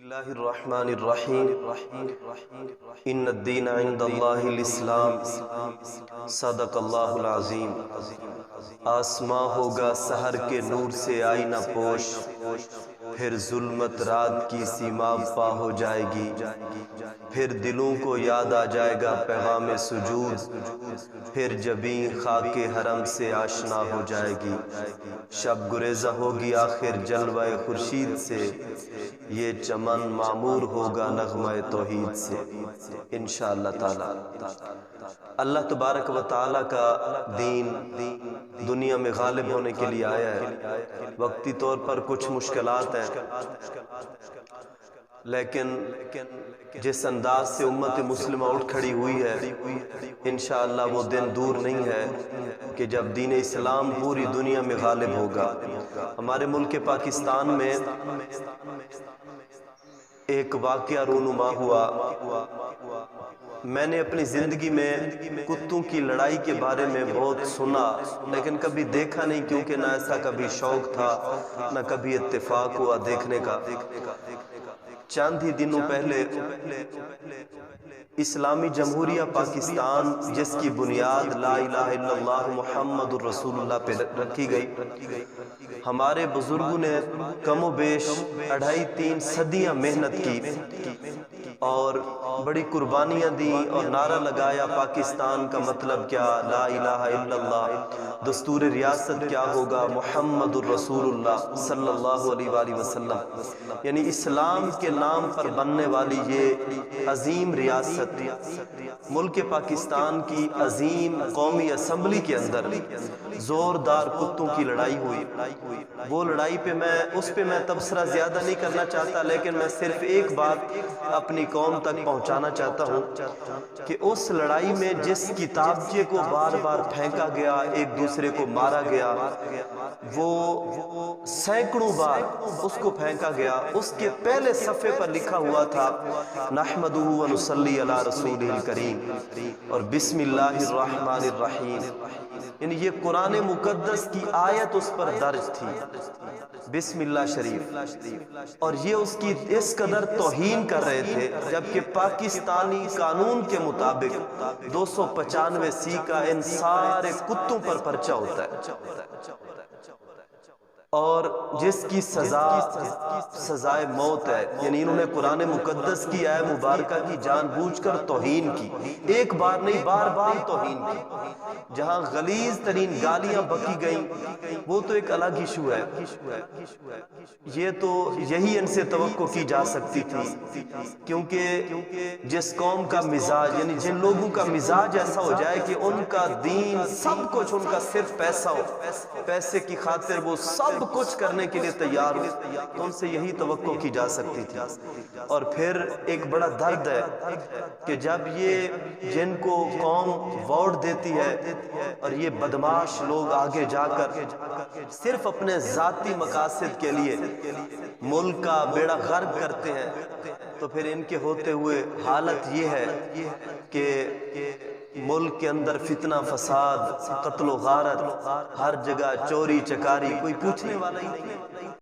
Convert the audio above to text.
اللہ الرحمن الرحیم ان الدین عند اللہ الاسلام صدق اللہ العظیم۔ آسماں ہوگا سحر کے نور سے آئینہ پوش، پھر ظلمت رات کی سیماب پا ہو جائے گی، پھر دلوں کو یاد آ جائے گا پیغام سجود، پھر جبیں خاک حرم سے آشنا ہو جائے گی، شب گریزہ ہوگی آخر جلوہ خورشید سے، یہ چمن معمور ہوگا نغمہ توحید سے انشاءاللہ تعالی۔ اللہ تبارک و تعالی کا دین دنیا میں غالب ہونے کے لیے آیا ہے۔ وقتی طور پر کچھ مشکلات ہیں، لیکن جس انداز سے امت مسلمہ اٹھ کھڑی ہوئی ہے، انشاءاللہ وہ دن دور نہیں ہے کہ جب دین اسلام پوری دنیا میں غالب ہوگا۔ ہمارے ملک پاکستان میں ایک واقعہ رونما ہوا۔ میں نے اپنی زندگی میں کتوں کی لڑائی کے بارے میں بہت سنا، لیکن کبھی دیکھا نہیں، کیونکہ نہ ایسا کبھی شوق تھا نہ کبھی اتفاق ہوا دیکھنے کا۔ چند ہی دنوں پہلے اسلامی جمہوریہ پاکستان، جس کی بنیاد لا الہ الا اللہ محمد الرسول اللہ پہ رکھی گئی، ہمارے بزرگوں نے کم و بیش 2.5-3 صدیاں محنت کی اور بڑی قربانیاں دی اور نعرہ لگایا پاکستان کا مطلب کیا، لا الہ الا اللہ، دستور ریاست کیا ہوگا، محمد الرسول اللہ صلی اللہ علیہ وآلہ وسلم، یعنی اسلام کے نام پر بننے والی یہ عظیم ریاست ملک پاکستان کی عظیم قومی اسمبلی کے اندر زوردار کتوں کی لڑائی ہوئی۔ وہ لڑائی پہ میں تبصرہ زیادہ نہیں کرنا چاہتا، لیکن میں صرف ایک بات اپنی قوم تک پہنچانا چاہتا ہوں کہ اس لڑائی میں جس کتابچے کو بار بار پھینکا گیا، ایک دوسرے کو مارا گیا، وہ سینکڑوں بار اس کو پھینکا گیا، اس کے پہلے صفحے پر لکھا ہوا تھا نحمدہ و نصلی علی رسولہ الکریم اور بسم اللہ الرحمن الرحیم، یعنی یہ قرآن مقدس کی آیت اس پر درج تھی، بسم اللہ شریف، اور یہ اس کی اس قدر توہین کر رہے تھے، جبکہ پاکستانی قانون کے مطابق 295 کا ان سارے کتوں پر پرچہ ہوتا ہے، اور جس کی سزائے موت ہے، یعنی انہوں نے قرآن مقدس کی آیت مبارکہ کی جان بوجھ کر توہین کی، ایک بار نہیں بار بار توہین کی، جہاں غلیظ ترین گالیاں بکی گئیں، وہ تو ایک الگ ایشو ہے، یہ تو یہی ان سے توقع کی جا سکتی تھی، کیونکہ جس قوم کا مزاج، یعنی جن لوگوں کا مزاج ایسا ہو جائے کہ ان کا دین سب کچھ ان کا صرف پیسہ ہو، پیسے کی خاطر وہ سب کچھ کرنے کے لیے تیار ہو، تو ان سے یہی توقع کی جا سکتی تھی۔ اور پھر ایک بڑا درد ہے کہ جب یہ جن کو قوم ووٹ دیتی ہے اور یہ بدماش لوگ آگے جا کر صرف اپنے ذاتی مقاصد کے لیے ملک کا بیڑا غرق کرتے ہیں، تو پھر ان کے ہوتے ہوئے حالت یہ ہے کہ ملک کے اندر فتنہ فساد، قتل و غارت، ہر جگہ چوری چکاری، کوئی پوچھنے والا ہی نہیں۔